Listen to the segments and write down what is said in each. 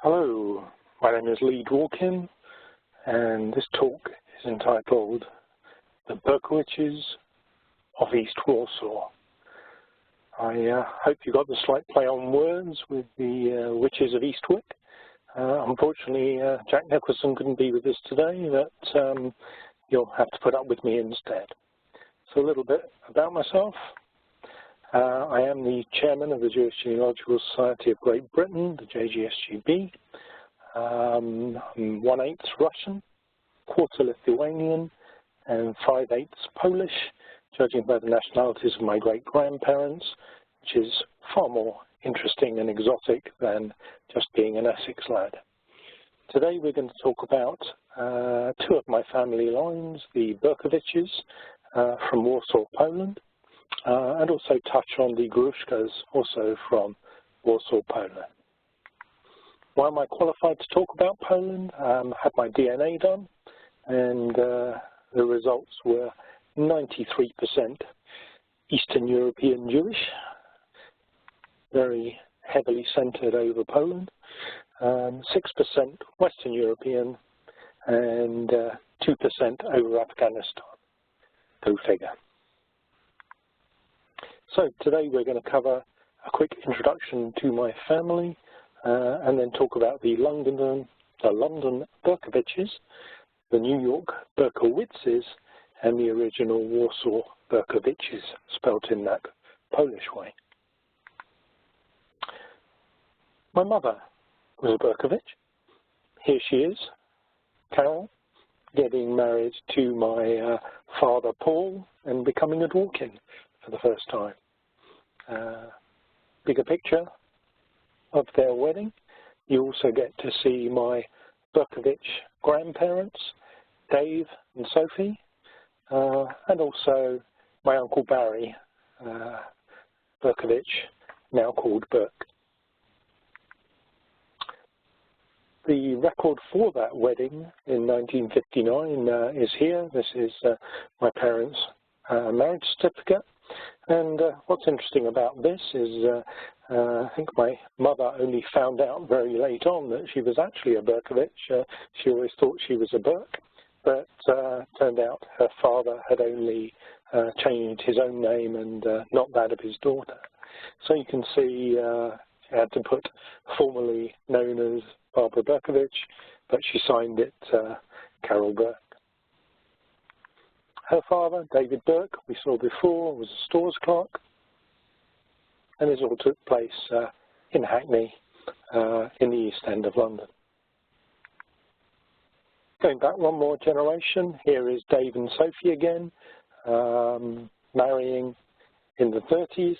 Hello, my name is Leigh Dworkin, and this talk is entitled The Berkowiczes of East Warsaw. I hope you got the slight play on words with the witches of Eastwick. Unfortunately, Jack Nicholson couldn't be with us today, but you'll have to put up with me instead. So a little bit about myself. I am the chairman of the Jewish Genealogical Society of Great Britain, the JGSGB. I'm 1/8 Russian, 1/4 Lithuanian, and 5/8 Polish, judging by the nationalities of my great-grandparents, which is far more interesting and exotic than just being an Essex lad. Today we're going to talk about two of my family lines, the Berkowiczes from Warsaw, Poland, and also touch on the Gruszkas, also from Warsaw, Poland. Why am I qualified to talk about Poland? Had my DNA done, and the results were 93% Eastern European Jewish, very heavily centered over Poland, 6% Western European, and 2% over Afghanistan. Go figure. So today we're going to cover a quick introduction to my family and then talk about the London Berkowiczes, the New York Berkowiczes, and the original Warsaw Berkowiczes, spelt in that Polish way. My mother was a Berkowicz. Here she is, Carol, getting married to my father Paul and becoming a Dworkin for the first time. Bigger picture of their wedding. You also get to see my Berkowicz grandparents, Dave and Sophie, and also my Uncle Barry Berkowicz, now called Berk. The record for that wedding in 1959 is here. This is my parents' marriage certificate. And what's interesting about this is I think my mother only found out very late on that she was actually a Berkowicz. She always thought she was a Berk, but turned out her father had only changed his own name and not that of his daughter. So you can see she had to put formerly known as Barbara Berkowicz, but she signed it Carol Berk. Her father, David Berk, we saw before, was a stores clerk, and this all took place in Hackney, in the East End of London. Going back one more generation, here is Dave and Sophie again, marrying in the 30s.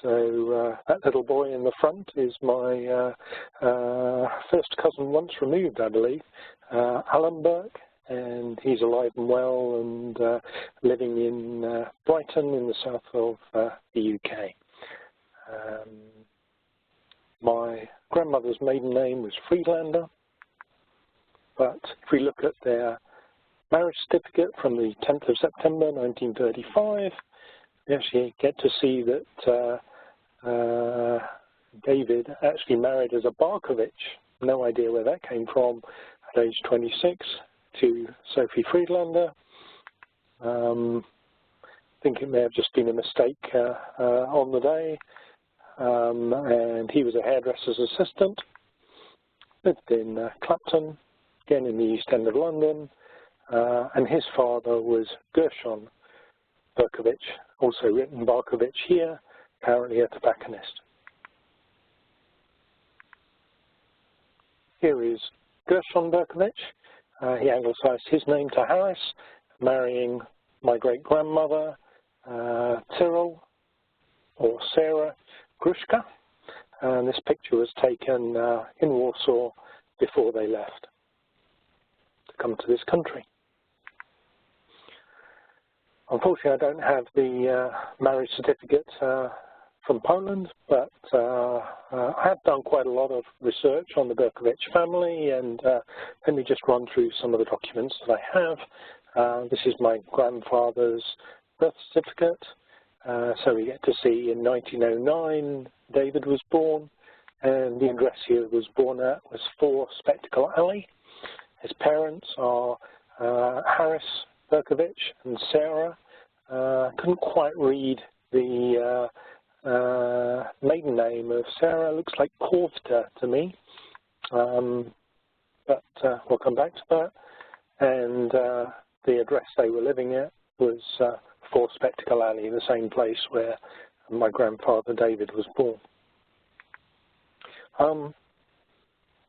So that little boy in the front is my first cousin once removed, I believe, Alan Berk. And he's alive and well and living in Brighton in the south of the UK. My grandmother's maiden name was Friedlander, but if we look at their marriage certificate from the 10th of September 1935, we actually get to see that David actually married as a Berkowicz. No idea where that came from at age 26. To Sophie Friedlander. I think it may have just been a mistake on the day, and he was a hairdresser's assistant, lived in Clapton, again in the East End of London, and his father was Gershon Berkowicz, also written Berkowicz here, apparently a tobacconist. Here is Gershon Berkowicz. He anglicised his name to Harris, marrying my great-grandmother, Cyril, or Sarah Gruszka. And this picture was taken in Warsaw before they left to come to this country. Unfortunately, I don't have the marriage certificate from Poland, but I have done quite a lot of research on the Berkowicz family, and let me just run through some of the documents that I have. This is my grandfather's birth certificate. So we get to see in 1909, David was born, and the address he was born at was 4 Spectacle Alley. His parents are Harris Berkovich and Sarah. Couldn't quite read the maiden name of Sarah. Looks like Korvta to me, but we'll come back to that. And the address they were living at was 4 Spectacle Alley, the same place where my grandfather David was born.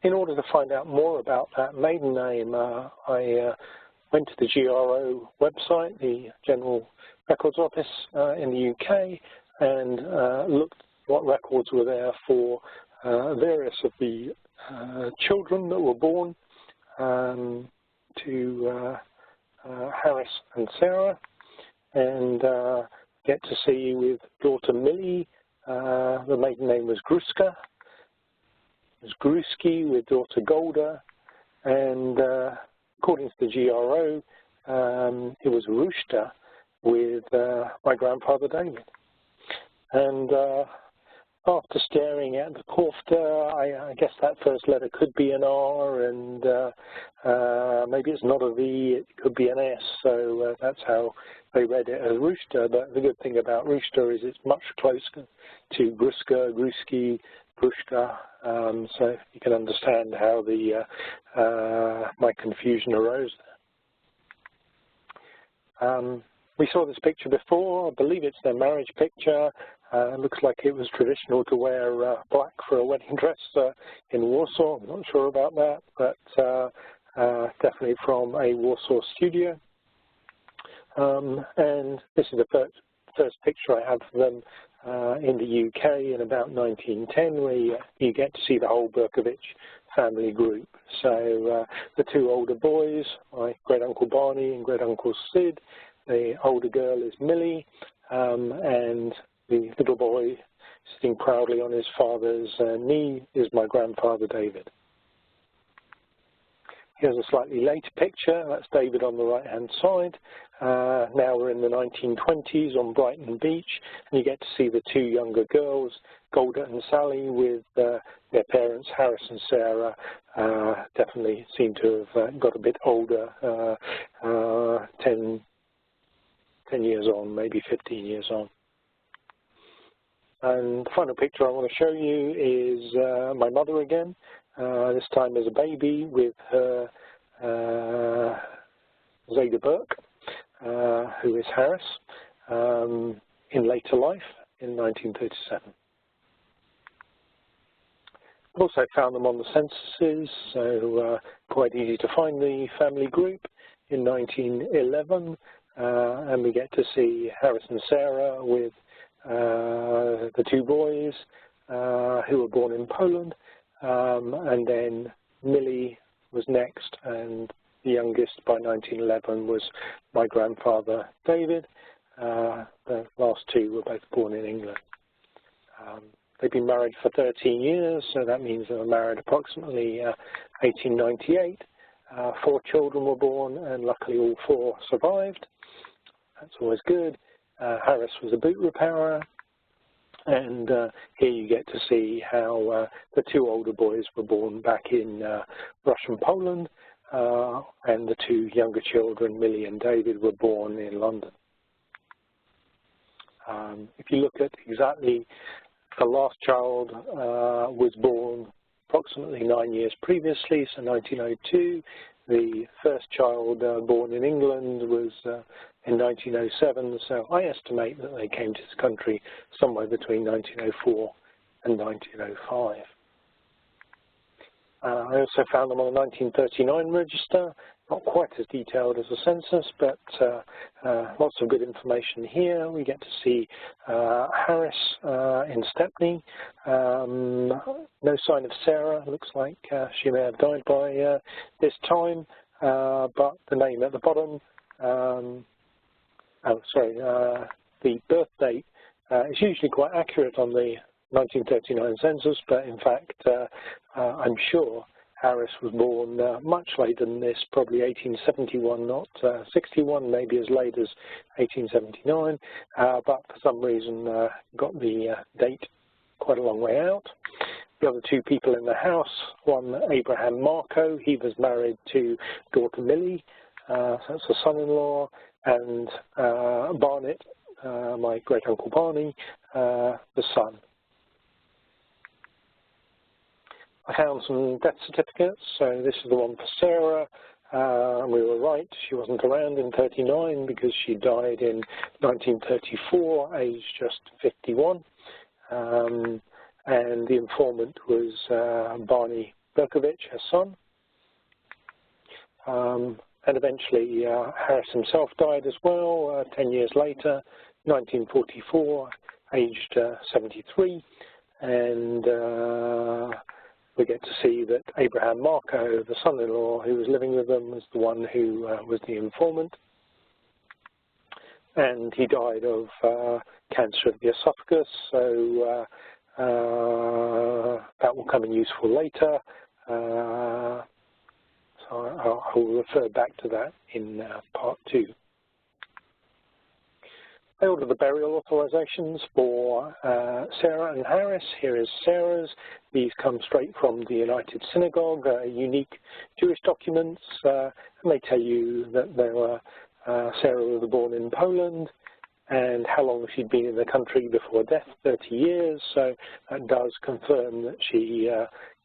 In order to find out more about that maiden name, I went to the GRO website, the General Records Office in the UK, and looked what records were there for various of the children that were born to Harris and Sarah, and get to see with daughter Millie, the maiden name was Gruska, was Gruski with daughter Golda, and according to the GRO, it was Rushta with my grandfather David. And after staring at the Korvta, I guess that first letter could be an R, and maybe it's not a V, it could be an S, so that's how they read it as Rushta. But the good thing about Rushta is it's much closer to Gruska, Gruski, Grushta, so you can understand how the my confusion arose there. We saw this picture before. I believe it's their marriage picture. It looks like it was traditional to wear black for a wedding dress in Warsaw. I'm not sure about that, but definitely from a Warsaw studio. And this is the first picture I have of them in the UK in about 1910, where you get to see the whole Berkovich family group. So the 2 older boys, my great-uncle Barney and great-uncle Sid. The older girl is Millie, and the little boy sitting proudly on his father's knee is my grandfather David. Here's a slightly later picture. That's David on the right-hand side. Now we're in the 1920s on Brighton Beach, and you get to see the 2 younger girls, Golda and Sally, with their parents, Harris and Sarah. Definitely seem to have got a bit older, 10 years on, maybe 15 years on. And the final picture I want to show you is my mother again, this time as a baby with her Zeta Burke, who is Harris, in later life in 1937. Also found them on the censuses, so quite easy to find the family group in 1911. And we get to see Harris and Sarah with the 2 boys who were born in Poland, and then Millie was next, and the youngest by 1911 was my grandfather David. The last 2 were both born in England. They've been married for 13 years, so that means they were married approximately 1898. 4 children were born, and luckily all 4 survived. That's always good. Harris was a boot repairer, and here you get to see how the 2 older boys were born back in Russian Poland, and the 2 younger children, Millie and David, were born in London. If you look at exactly the last child was born approximately 9 years previously, so 1902. The first child born in England was in 1907, so I estimate that they came to this country somewhere between 1904 and 1905. I also found them on the 1939 register, not quite as detailed as the census, but lots of good information here. We get to see Harris in Stepney. No sign of Sarah. Looks like she may have died by this time, but the name at the bottom, the birth date is usually quite accurate on the 1939 census, but in fact, I'm sure Harris was born much later than this, probably 1871, not 61, maybe as late as 1879, but for some reason got the date quite a long way out. the other two people in the house, one Abraham Marco, he was married to daughter Leigh, so that's a son-in-law, and Barnett, my great-uncle Barney, the son. I found some death certificates, so this is the one for Sarah. We were right, she wasn't around in 39 because she died in 1934, aged just 51. And the informant was Barney Berkovich, her son. And eventually Harris himself died as well, 10 years later, 1944, aged 73. And we get to see that Abraham Marco, the son-in-law who was living with them, was the one who was the informant. And he died of cancer of the esophagus, so that will come in useful later. So I will refer back to that in part 2. I ordered the burial authorizations for Sarah and Harris. Here is Sarah's. These come straight from the United Synagogue, unique Jewish documents. And they tell you that they were, Sarah was born in Poland, and how long she'd been in the country before death, 30 years. So that does confirm that she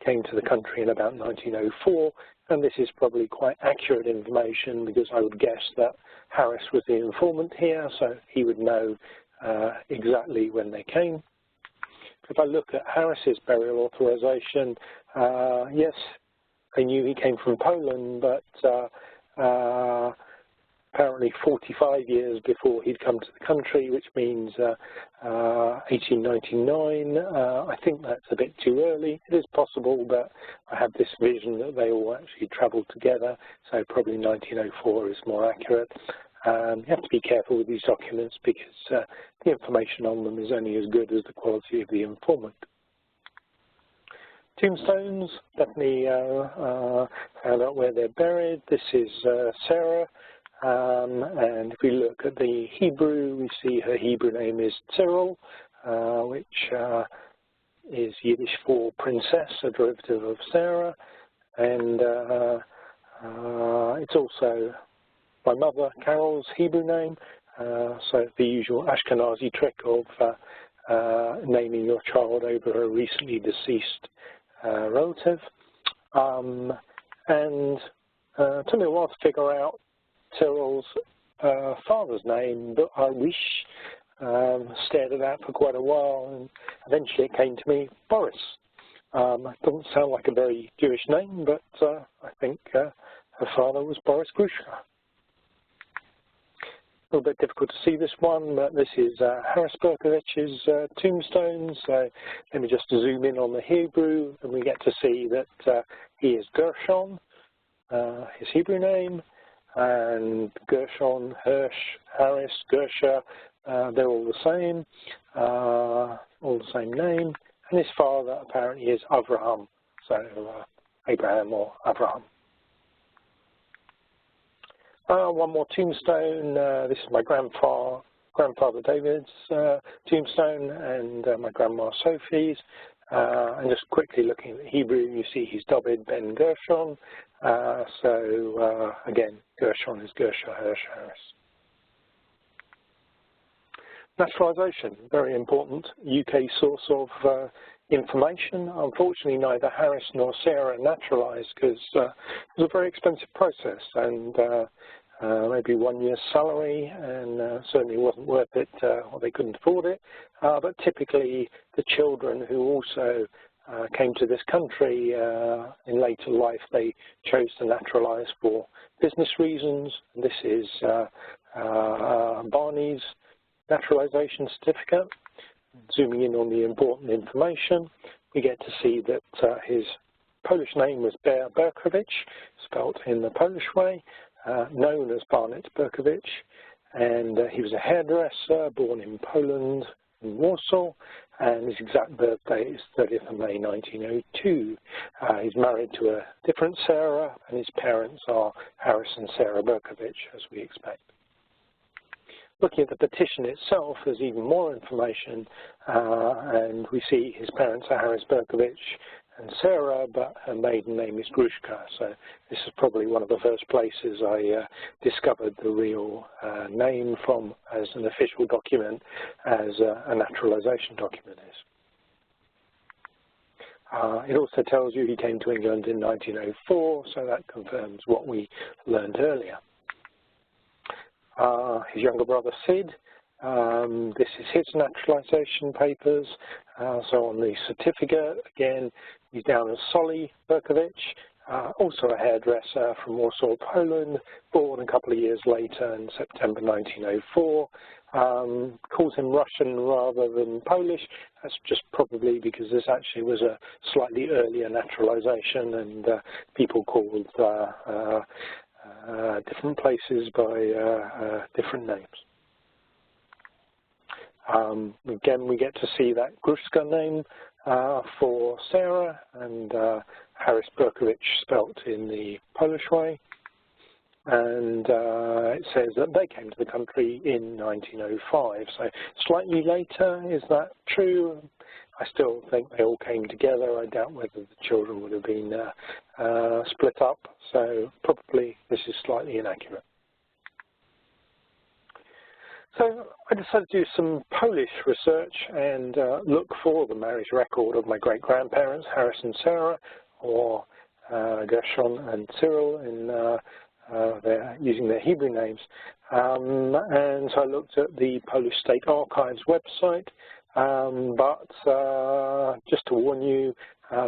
came to the country in about 1904. And this is probably quite accurate information because I would guess that Harris was the informant here, so he would know exactly when they came. If I look at Harris's burial authorization, yes, I knew he came from Poland, but apparently 45 years before he'd come to the country, which means 1899. I think that's a bit too early. It is possible, but I have this vision that they all actually travelled together, so probably 1904 is more accurate. You have to be careful with these documents because the information on them is only as good as the quality of the informant. Tombstones, definitely found out where they're buried. This is Sarah. And if we look at the Hebrew, we see her Hebrew name is Cyril, which is Yiddish for princess, a derivative of Sarah. And it's also my mother, Carol's Hebrew name, so the usual Ashkenazi trick of naming your child over a recently deceased relative. And it took me a while to figure out Cyril's father's name, but I stared at that for quite a while, and eventually it came to me, Boris. It doesn't sound like a very Jewish name, but I think her father was Boris Grushka. A little bit difficult to see this one, but this is Harris Berkovich's tombstone, so let me just zoom in on the Hebrew, and we get to see that he is Gershon, his Hebrew name, and Gershon, Hirsch, Harris, Gersha, they're all the same name, and his father apparently is Avraham, so Abraham or Avraham. One more tombstone. This is my grandfather David's tombstone, and my grandma Sophie's. And just quickly looking at the Hebrew, you see he's David ben Gershon. Again, Gershon is Gersha, Hirsch, Harris. Naturalization, very important UK source of information. Unfortunately, neither Harris nor Sarah naturalized because it was a very expensive process, and maybe 1 year's salary, and certainly wasn't worth it, or they couldn't afford it. But typically, the children who also came to this country in later life, they chose to naturalize for business reasons. And this is Barney's naturalization certificate. Zooming in on the important information, we get to see that his Polish name was Berkovich, spelt in the Polish way, known as Barnett Berkovich, and he was a hairdresser born in Poland, in Warsaw, and his exact birthday is 30th of May 1902. He's married to a different Sarah, and his parents are Harris and Sarah Berkovich, as we expect. looking at the petition itself, there's even more information, and we see his parents are Harris Berkovich and Sarah, but her maiden name is Grushka. So this is probably one of the first places I discovered the real name from as an official document, as a naturalization document is. It also tells you he came to England in 1904, so that confirms what we learned earlier. His younger brother Sid, this is his naturalization papers. So on the certificate, again, he's down as Solly Berkovich, also a hairdresser from Warsaw, Poland, born a couple of years later in September 1904. Calls him Russian rather than Polish. That's just probably because this actually was a slightly earlier naturalization, and people called different places by different names. Again, we get to see that Grushka name for Sarah, and Harris Berkovich spelt in the Polish way. And it says that they came to the country in 1905, so slightly later. Is that true? I still think they all came together. I doubt whether the children would have been split up, so probably this is slightly inaccurate. So I decided to do some Polish research and look for the marriage record of my great-grandparents, Harris and Sarah, or Gershon and Cyril, in they're using their Hebrew names. And so I looked at the Polish State Archives website, but just to warn you,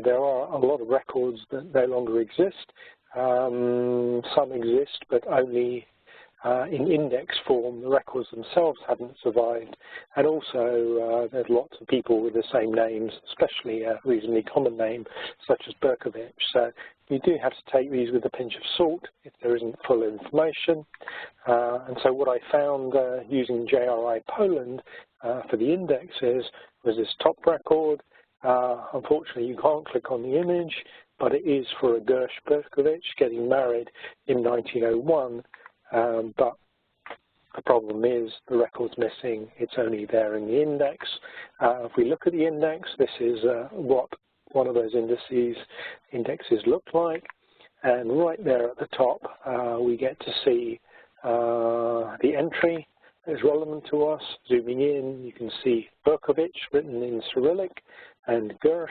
there are a lot of records that no longer exist. Some exist, but only in index form. The records themselves haven't survived, and also there's lots of people with the same names, especially a reasonably common name such as Berkovich. So you do have to take these with a pinch of salt if there isn't full information. And so what I found using JRI Poland for the indexes was this top record. Unfortunately, you can't click on the image, but it is for a Gersh Berkovich getting married in 1901. But the problem is the record's missing. It's only there in the index. If we look at the index, this is what one of those indexes look like. And right there at the top, we get to see the entry that is relevant to us. Zooming in, you can see Berkovich written in Cyrillic and Gersh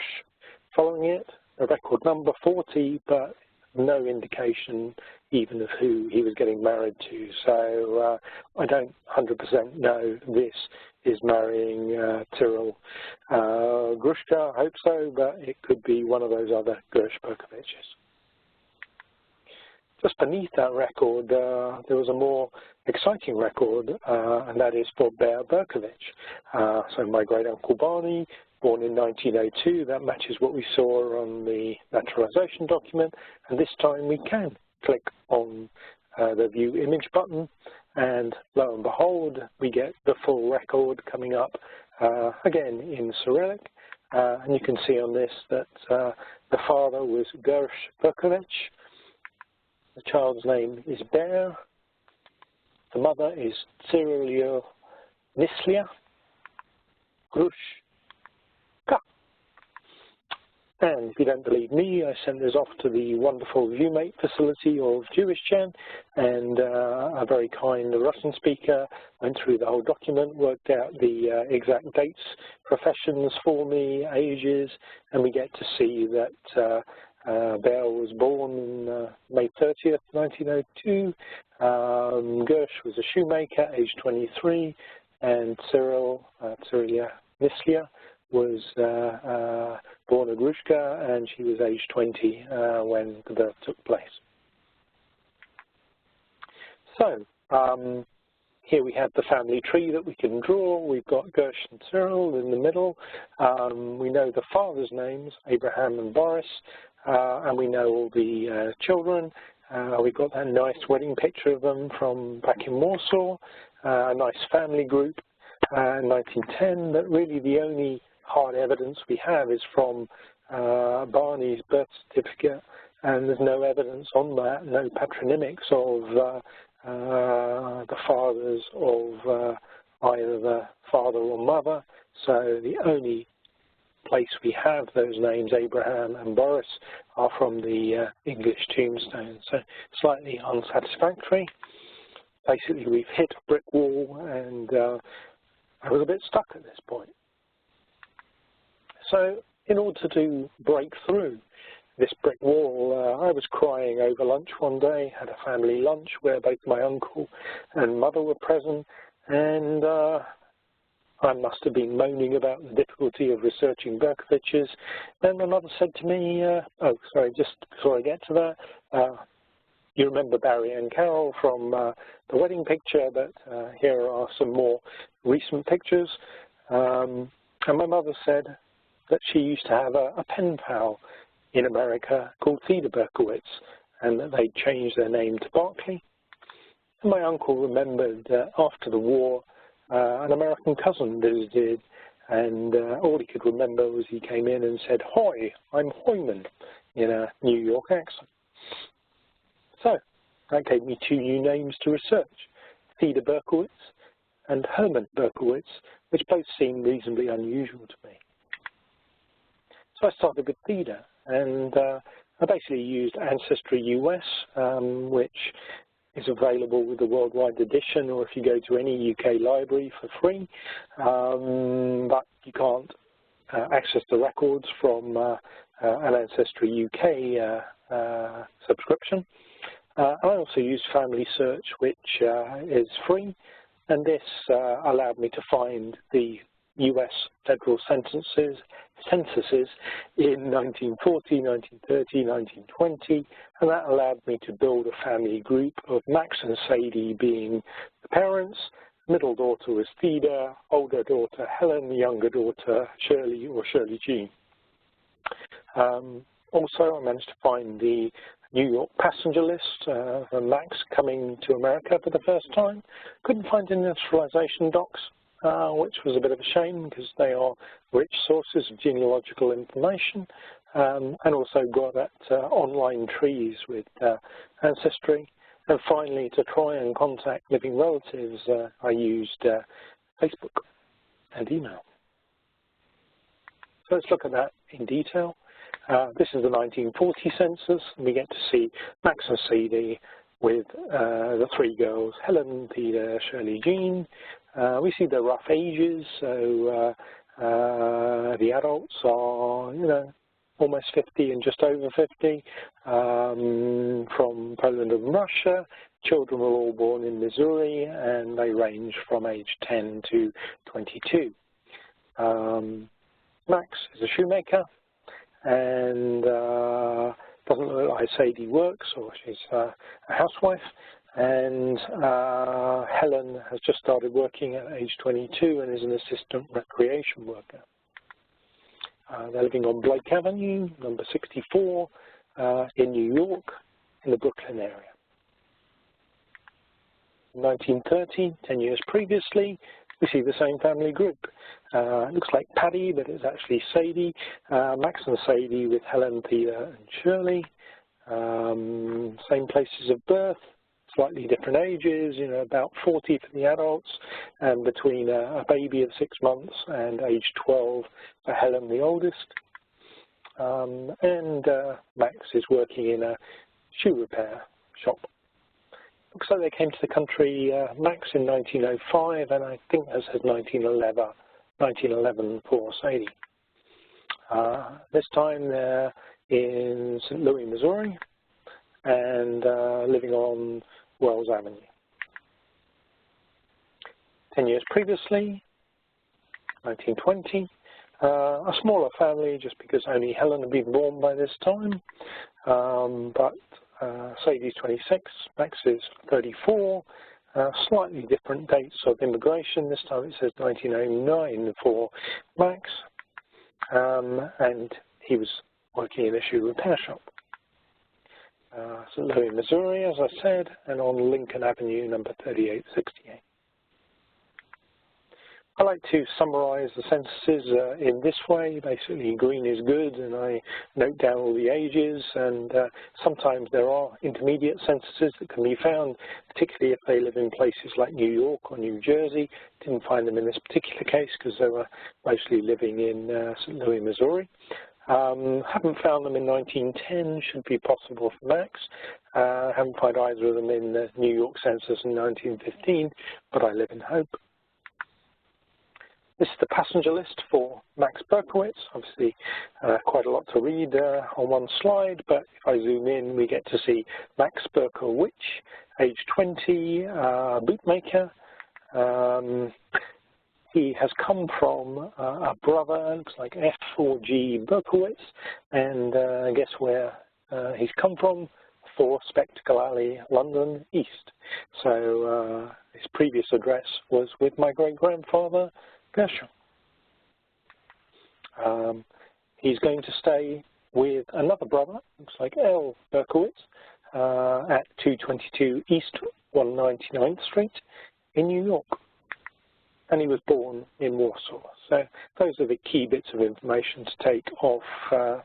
following it. A record number 40, but no indication even of who he was getting married to. So I don't 100% know this is marrying Cyril Grushka. I hope so, but it could be one of those other Gersh Berkoviches. Just beneath that record, there was a more exciting record, and that is for Bear Berkovich. So my great-uncle Barney, born in 1902, that matches what we saw on the naturalization document, and this time we can click on the View Image button, and lo and behold, we get the full record coming up, again in Cyrillic, and you can see on this that the father was Gersh Berkovich, the child's name is Bear, the mother is Cyrilia Nislia, Grushka. And if you don't believe me, I sent this off to the wonderful ViewMate facility of JewishGen, and a very kind Russian speaker went through the whole document, worked out the exact dates, professions for me, ages, and we get to see that Bear was born on May 30th, 1902. Gersh was a shoemaker, age 23, and Cyrilia Nislia was born at Grushka, and she was age 20 when the birth took place. So here we have the family tree that we can draw. We've got Gersh and Cyril in the middle. We know the father's names, Abraham and Boris, and we know all the children. We've got that nice wedding picture of them from back in Warsaw, a nice family group in 1910, but really the only hard evidence we have is from Barney's birth certificate, and there's no evidence on that, no patronymics of the fathers of either the father or mother. So the only place we have those names, Abraham and Boris, are from the English tombstones. So slightly unsatisfactory. Basically, we've hit a brick wall, and I was a bit stuck at this point. So in order to break through this brick wall, I was crying over lunch one day, had a family lunch where both my uncle and mother were present, and I must have been moaning about the difficulty of researching Berkowiczes. Then my mother said to me, oh, sorry, just before I get to that, you remember Barry and Carol from the wedding picture, but here are some more recent pictures. And my mother said that she used to have a pen pal in America called Theda Berkowitz, and that they changed their name to Barclay. And my uncle remembered after the war, an American cousin visited, and all he could remember was he came in and said, "Hoy, I'm Hoyman," in a New York accent. So that gave me two new names to research, Theda Berkowitz and Herman Berkowitz, which both seemed reasonably unusual to me. So I started with Theda, and I basically used Ancestry US, which is available with the worldwide edition, or if you go to any UK library for free, but you can't access the records from an Ancestry UK subscription. I also used Family Search, which is free, and this allowed me to find the US federal censuses in 1940, 1930, 1920, and that allowed me to build a family group of Max and Sadie being the parents. Middle daughter was Theda, older daughter Helen, younger daughter Shirley or Shirley Jean. Also, I managed to find the New York passenger list for Max coming to America for the first time. Couldn't find any naturalization docs, which was a bit of a shame because they are rich sources of genealogical information, and also got at online trees with Ancestry. And finally, to try and contact living relatives, I used Facebook and email. So let's look at that in detail. This is the 1940 census, and we get to see Max and Sadie with the three girls, Helen, Theda, Shirley, Jean. We see the rough ages, so the adults are, almost 50 and just over 50, from Poland and Russia. Children were all born in Missouri, and they range from age 10 to 22. Max is a shoemaker, and doesn't look like Sadie works, or she's a housewife. And Helen has just started working at age 22 and is an assistant recreation worker. They're living on Blake Avenue, number 64, in New York, in the Brooklyn area. 1930, 10 years previously, we see the same family group. It looks like Paddy, but it's actually Sadie. Max and Sadie with Helen, Theda, and Shirley. Same places of birth, slightly different ages, about 40 for the adults, and between a baby of 6 months and age 12 for Helen, the oldest. And Max is working in a shoe repair shop. Looks like they came to the country, Max in 1905, and I think that says 1911 for Sadie. This time they're in St. Louis, Missouri, and living on Wells Avenue. 10 years previously, 1920, a smaller family just because only Helen had been born by this time, but Sadie's 26, Max is 34, slightly different dates of immigration. This time it says 1909 for Max, and he was working in a shoe repair shop. St. Louis, Missouri, as I said, and on Lincoln Avenue, number 3868. I like to summarize the censuses in this way. Basically, green is good, and I note down all the ages, and sometimes there are intermediate censuses that can be found, particularly if they live in places like New York or New Jersey. Didn't find them in this particular case because they were mostly living in St. Louis, Missouri. Haven't found them in 1910, should be possible for Max. Haven't found either of them in the New York census in 1915, but I live in hope. This is the passenger list for Max Berkowitz. Obviously, quite a lot to read on one slide, but if I zoom in, we get to see Max Berkowitz, age 20, bootmaker. He has come from a brother, looks like F4G Berkowitz, and guess where he's come from? 4 Spectacle Alley, London East. So his previous address was with my great-grandfather, Gershon. He's going to stay with another brother, looks like L. Berkowitz, at 222 East 199th Street in New York. And he was born in Warsaw. So those are the key bits of information to take off a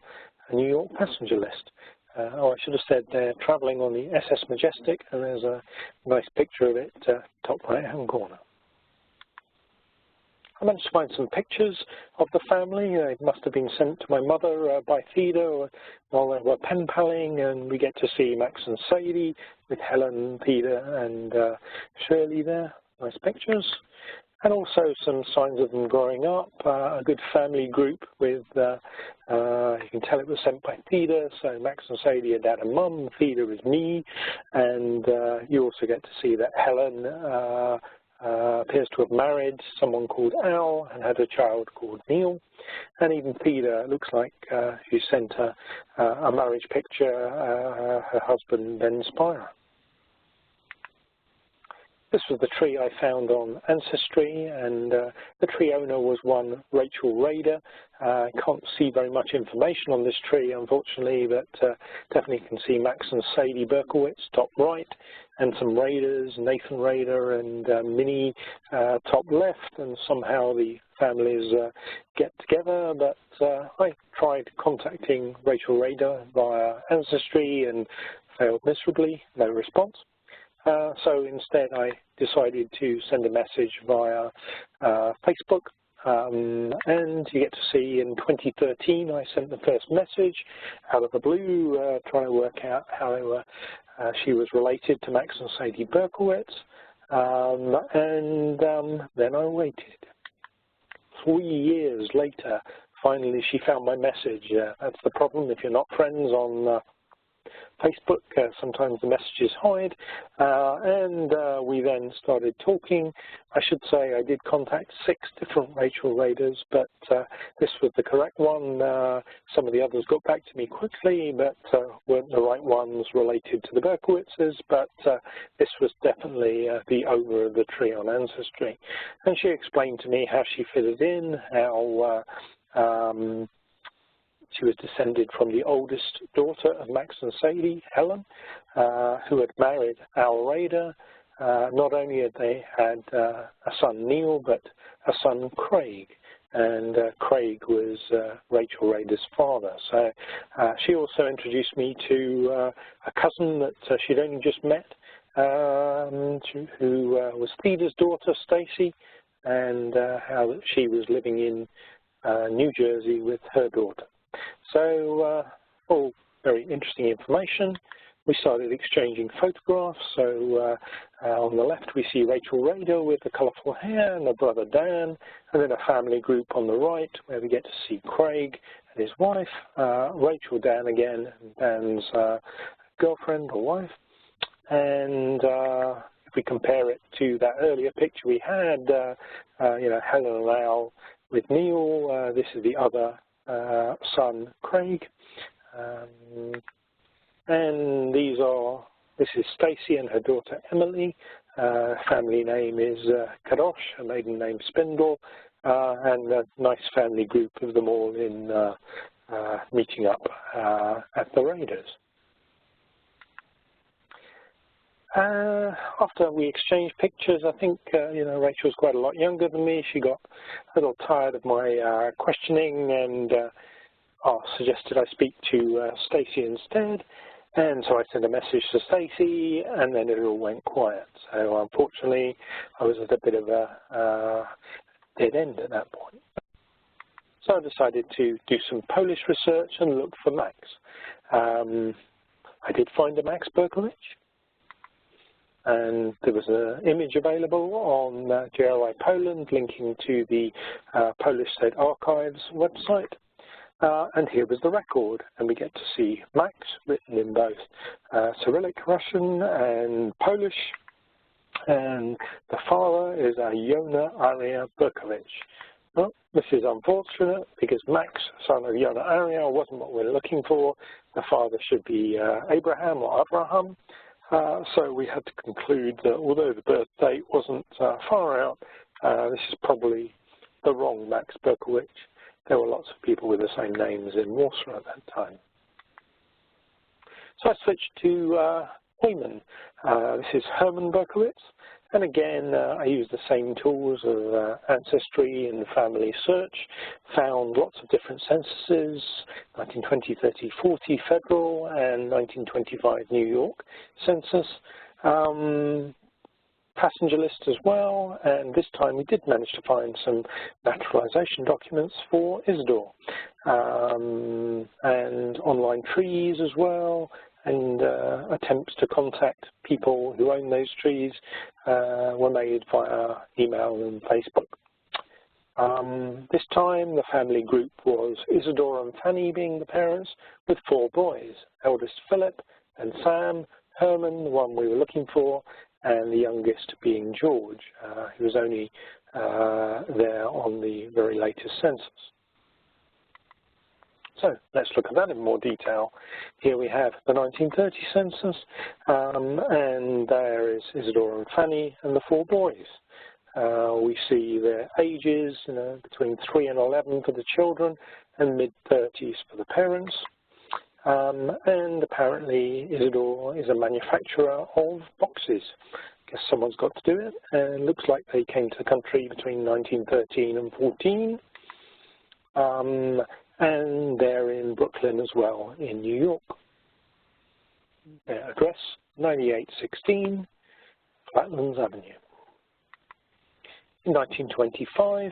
New York passenger list. I should have said they're traveling on the SS Majestic, and there's a nice picture of it, top right-hand corner. I managed to find some pictures of the family. They must have been sent to my mother by Theda while they were pen paling, and we get to see Max and Sadie with Helen, Theda, and Shirley there. Nice pictures. And also some signs of them growing up, a good family group with, you can tell it was sent by Theda, so Max and Sadie are dad and mum, Theda is me, and you also get to see that Helen appears to have married someone called Al and had a child called Neil, and even Theda looks like she sent a marriage picture, her husband Ben Spira. This was the tree I found on Ancestry, and the tree owner was one Rachel Rader. I can't see very much information on this tree, unfortunately, but definitely can see Max and Sadie Berkowitz, top right, and some Raiders, Nathan Rader and Minnie, top left, and somehow the families get together. But I tried contacting Rachel Rader via Ancestry and failed miserably, no response. So instead I decided to send a message via Facebook, and you get to see in 2013 I sent the first message out of the blue, trying to work out how she was related to Max and Sadie Berkowitz, and then I waited. 3 years later, finally she found my message. That's the problem if you're not friends on Facebook, sometimes the messages hide, and we then started talking. I should say I did contact 6 different Rachel Raiders, but this was the correct one. Some of the others got back to me quickly, but weren't the right ones related to the Berkowitzes, but this was definitely the owner of the tree on Ancestry. And she explained to me how she fitted in, how she was descended from the oldest daughter of Max and Sadie, Helen, who had married Al Rader. Not only had they had a son, Neil, but a son, Craig. And Craig was Rachel Rader's father. So she also introduced me to a cousin that she'd only just met, who was Theda's daughter, Stacy, and how she was living in New Jersey with her daughter. So all very interesting information. We started exchanging photographs. So on the left we see Rachel Rader with the colourful hair and her brother Dan, and then a family group on the right where we get to see Craig and his wife, Rachel, Dan again, and Dan's girlfriend or wife. And if we compare it to that earlier picture we had, you know, Helen and Al with Neil, this is the other son, Craig, and this is Stacy and her daughter Emily. Family name is Kadosh, her maiden name Spindle, and a nice family group of them all in meeting up at the Raiders. After we exchanged pictures, I think, Rachel's quite a lot younger than me. She got a little tired of my questioning and suggested I speak to Stacey instead. And so I sent a message to Stacey, and then it all went quiet. So unfortunately, I was at a bit of a dead end at that point. So I decided to do some Polish research and look for Max. I did find a Max Berkowicz, and there was an image available on JRI Poland linking to the Polish State Archives website. And here was the record, and we get to see Max written in both Cyrillic Russian and Polish, and the father is Yona Aria Berkowicz. Well, this is unfortunate because Max, son of Yona Aria, wasn't what we're looking for. The father should be Abraham or Abraham. So we had to conclude that although the birth date wasn't far out, this is probably the wrong Max Berkowicz. There were lots of people with the same names in Warsaw at that time. So I switched to Heumann. This is Hermann Berkowitz. And again, I used the same tools of ancestry and family search, found lots of different censuses, 1920, 30, 40 federal and 1925 New York census. Passenger list as well, and this time we did manage to find some naturalization documents for Isidore, and online trees as well, and attempts to contact people who own those trees were made via email and Facebook. This time the family group was Isidore and Fanny being the parents with 4 boys, eldest Philip and Sam, Herman, the one we were looking for, and the youngest being George, who was only there on the very latest census. So let's look at that in more detail. Here we have the 1930 census, and there is Isidore and Fanny and the 4 boys. We see their ages, between 3 and 11 for the children, and mid-30s for the parents. And apparently Isidore is a manufacturer of boxes. I guess someone's got to do it, and it looks like they came to the country between 1913 and 14. And they're in Brooklyn as well, in New York. Their address, 9816 Flatlands Avenue. In 1925,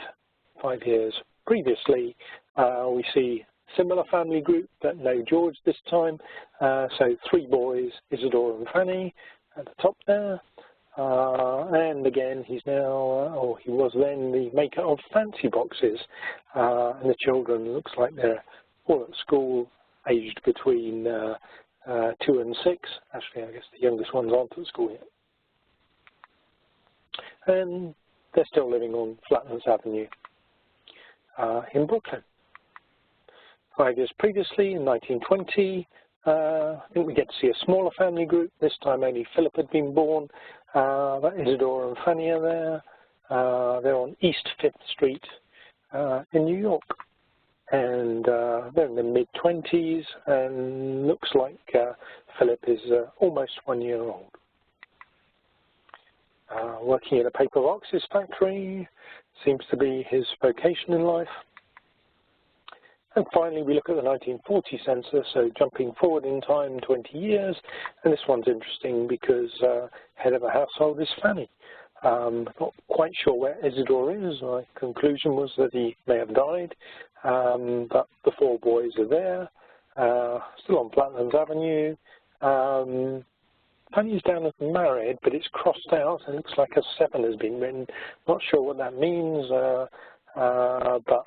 5 years previously, we see similar family group, but no George this time. So 3 boys, Isidore and Fanny at the top there. And again, he's now, or he was then, the maker of fancy boxes. And the children, looks like they're all at school, aged between 2 and 6. Actually, I guess the youngest ones aren't at school yet. And they're still living on Flatlands Avenue in Brooklyn. 5 years previously, in 1920, I think we get to see a smaller family group. This time only Philip had been born. That Isidore and Fanny are there. They're on East 5th Street in New York. And they're in the mid-20s, and looks like Philip is almost 1 year old. Working in a paper boxes factory seems to be his vocation in life. And finally, we look at the 1940 census, so jumping forward in time 20 years, and this one's interesting because head of the household is Fanny. Not quite sure where Isidore is. My conclusion was that he may have died, but the 4 boys are there, still on Flatlands Avenue. Fanny's down as married, but it's crossed out, and it looks like a 7 has been written. Not sure what that means, but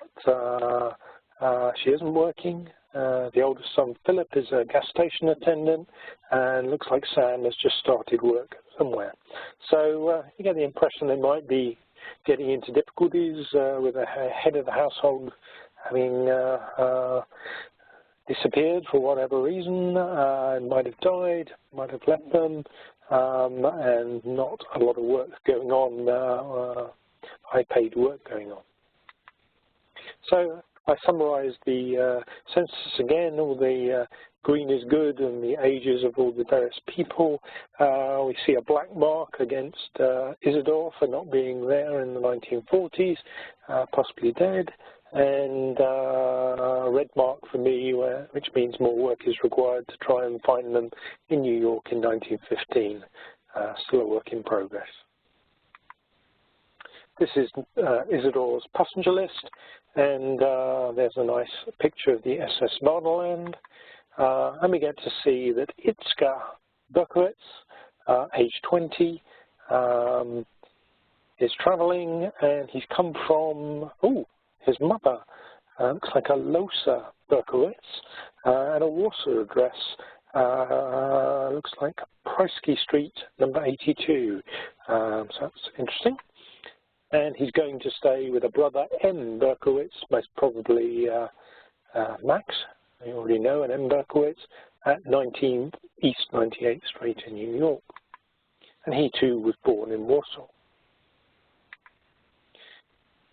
she isn't working. The oldest son, Philip, is a gas station attendant, and looks like Sam has just started work somewhere. So you get the impression they might be getting into difficulties with the head of the household having disappeared for whatever reason, and might have died, might have left them, and not a lot of work going on, high-paid work going on. So I summarized the census again, all the green is good and the ages of all the various people. We see a black mark against Isidore for not being there in the 1940s, possibly dead, and a red mark for me, which means more work is required to try and find them in New York in 1915. Still a work in progress. This is Isidore's passenger list, and there's a nice picture of the SS Vaterland. And we get to see that Itzka Berkowitz, age 20, is traveling, and he's come from, his mother, looks like a Losa Berkowitz, and a Warsaw address, looks like Prusky Street, number 82. So that's interesting. And he's going to stay with a brother, M. Berkowitz, most probably Max, you already know, an M. Berkowitz, at 19 East 98th Street in New York. And he too was born in Warsaw.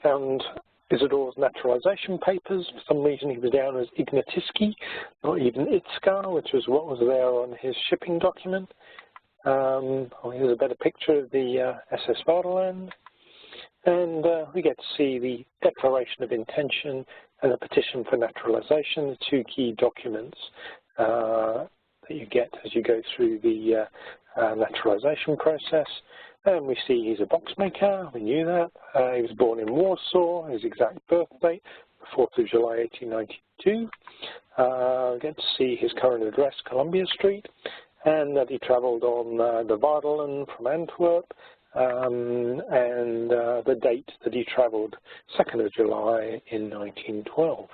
Found Isidore's naturalization papers. For some reason he was down as Ignatiski, not even Itzka, which was what was there on his shipping document. Here's a better picture of the SS Vaterland. And we get to see the Declaration of Intention and the Petition for Naturalization, the two key documents that you get as you go through the naturalization process. And we see he's a boxmaker, we knew that. He was born in Warsaw, his exact birth date, 4th of July 1892. We get to see his current address, Columbia Street, and that he travelled on the Vaterland from Antwerp, and the date that he travelled, 2nd of July in 1912.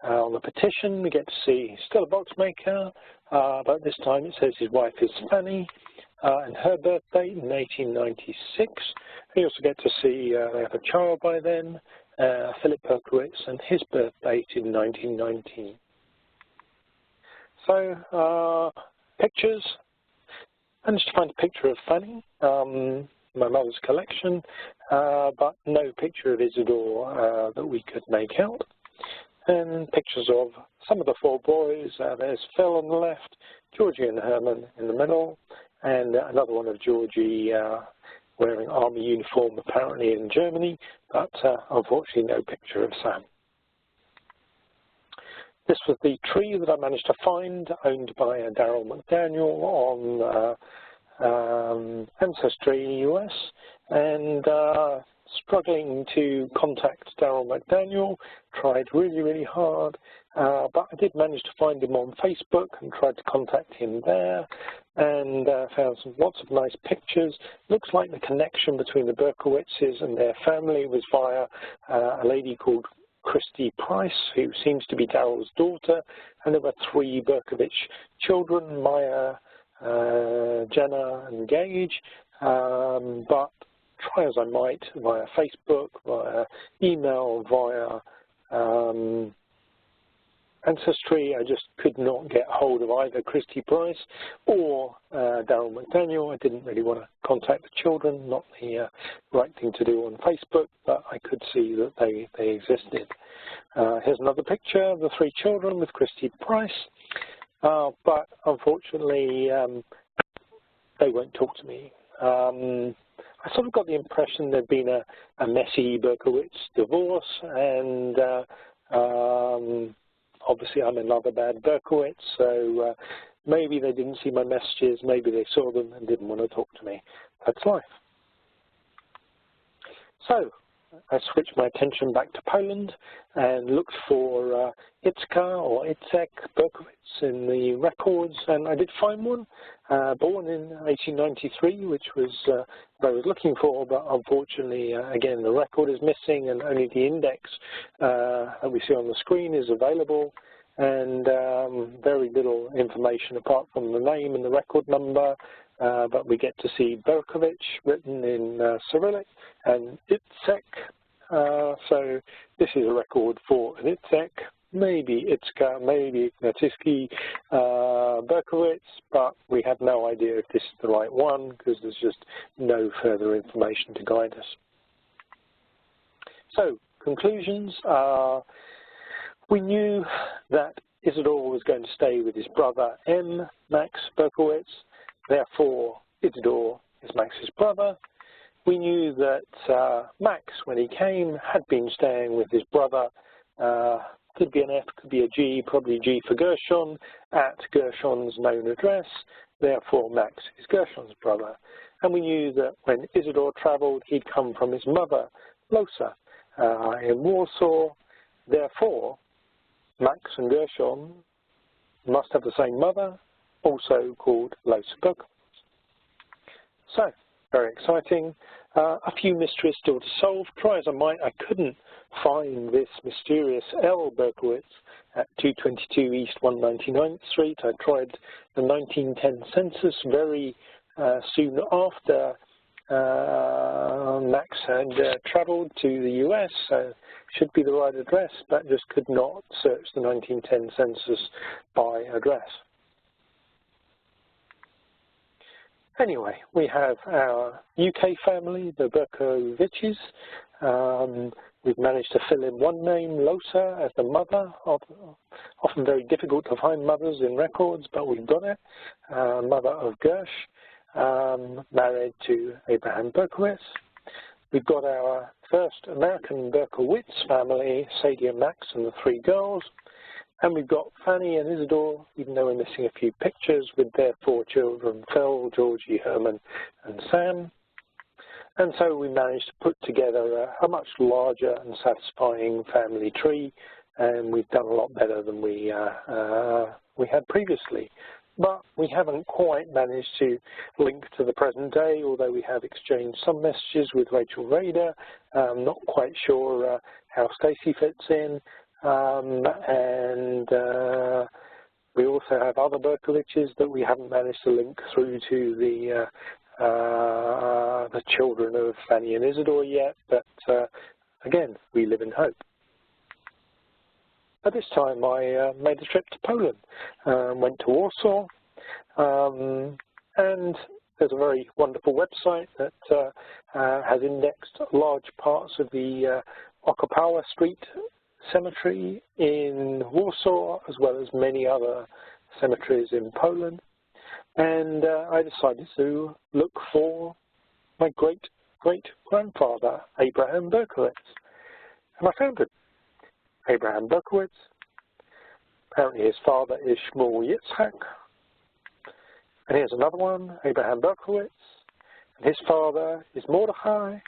On the petition, we get to see he's still a boxmaker, but this time it says his wife is Fanny, and her birth date in 1896. We also get to see they have a child by then, Philip Berkowitz, and his birth date in 1919. So, pictures. I managed to find a picture of Fanny, my mother's collection, but no picture of Isidore that we could make out. And pictures of some of the four boys. There's Phil on the left, Georgie and Herman in the middle, and another one of Georgie wearing army uniform apparently in Germany, but unfortunately no picture of Sam. This was the tree that I managed to find, owned by Darryl McDaniel on Ancestry US, and struggling to contact Darryl McDaniel, tried really, really hard, but I did manage to find him on Facebook and tried to contact him there, and found lots of nice pictures. Looks like the connection between the Berkowitzes and their family was via a lady called Christy Price, who seems to be Darryl's daughter, and there were 3 Berkovich children, Maya, Jenna and Gage, but try as I might via Facebook, via email, via Ancestry, I just could not get hold of either Christy Price or Darryl McDaniel. I didn't really want to contact the children, not the right thing to do on Facebook, but I could see that they existed. Here's another picture of the 3 children with Christy Price, but unfortunately they won't talk to me. I sort of got the impression there'd been a messy Berkowitz divorce, and obviously I'm another bad Berkowitz, so maybe they didn't see my messages, maybe they saw them and didn't want to talk to me. That's life. So I switched my attention back to Poland and looked for Itzka or Itzek Berkowitz in the records, and I did find one, born in 1893, which was what I was looking for, but unfortunately, again, the record is missing and only the index that we see on the screen is available, and very little information apart from the name and the record number, but we get to see Berkovich written in Cyrillic and Itzek, so this is a record for an Itzek, maybe Itzka, maybe Ignatiski Berkowitz, but we have no idea if this is the right one because there's just no further information to guide us. So, conclusions. We knew that Isidore was going to stay with his brother M, Max Berkowitz. Therefore, Isidore is Max's brother. We knew that Max, when he came, had been staying with his brother, could be an F, could be a G, probably G for Gershon, at Gershon's known address. Therefore, Max is Gershon's brother. And we knew that when Isidore travelled, he'd come from his mother, Losa, in Warsaw. Therefore, Max and Gershon must have the same mother, also called Losa Berkowitz. So, very exciting. A few mysteries still to solve. Try as I might, I couldn't find this mysterious L. Berkowitz at 222 East 199th Street. I tried the 1910 census very soon after Max had travelled to the US, so should be the right address, but just could not search the 1910 census by address. Anyway, we have our UK family, the Berkowiczes. We've managed to fill in one name, Losa, as the mother of, often very difficult to find mothers in records, but we've got it, mother of Gersh, married to Abraham Berkowitz. We've got our first American Berkowitz family, Sadie and Max and the three girls. And we've got Fanny and Isidore, even though we're missing a few pictures, with their four children, Phil, Georgie, Herman, and Sam. And so we managed to put together a much larger and satisfying family tree, and we've done a lot better than we had previously. But we haven't quite managed to link to the present day, although we have exchanged some messages with Rachel Rader. Not quite sure how Stacey fits in. And we also have other Berkowiczes that we haven't managed to link through to the children of Fanny and Isidore yet, but again, we live in hope. At this time, I made a trip to Poland, went to Warsaw, and there's a very wonderful website that has indexed large parts of the Okopała Street cemetery in Warsaw, as well as many other cemeteries in Poland. And I decided to look for my great-great-grandfather, Abraham Berkowitz. And I found it. Abraham Berkowitz. Apparently his father is Shmuel Yitzhak. And here's another one, Abraham Berkowitz. And his father is Mordechai.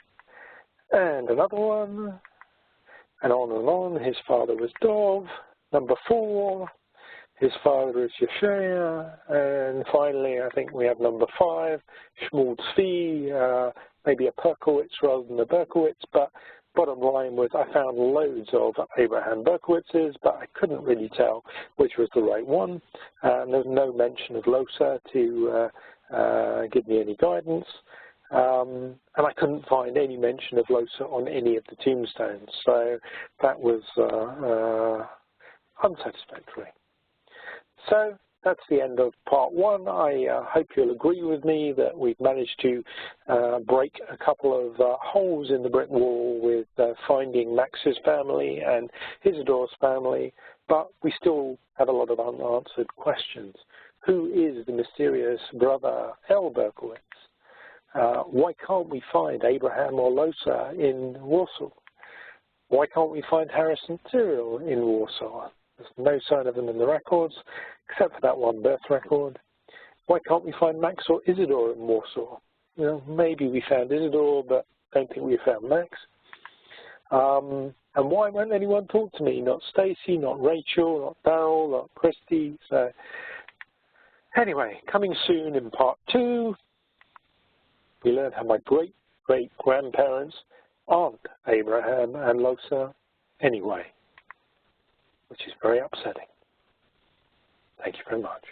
And another one. And on, his father was Dov, number 4, his father is Yeshaya, and finally I think we have number 5, Shmuel Tzvi, maybe a Perkowitz rather than a Berkowitz, but bottom line was I found loads of Abraham Berkowitzes, but I couldn't really tell which was the right one. There's no mention of Losa to give me any guidance. And I couldn't find any mention of Losa on any of the tombstones, so that was unsatisfactory. So that's the end of part 1. I hope you'll agree with me that we've managed to break a couple of holes in the brick wall with finding Max's family and Isidore's family, but we still have a lot of unanswered questions. Who is the mysterious brother L. Berkowitz? Why can't we find Abraham or Losa in Warsaw? Why can't we find Harris and Cyril in Warsaw? There's no sign of them in the records, except for that one birth record. Why can't we find Max or Isidore in Warsaw? You know, maybe we found Isidore, but don't think we found Max. And why won't anyone talk to me? Not Stacey, not Rachel, not Darryl, not Christy. So anyway, coming soon in part 2. We learned how my great-great-grandparents aren't Abraham and Losa anyway, which is very upsetting. Thank you very much.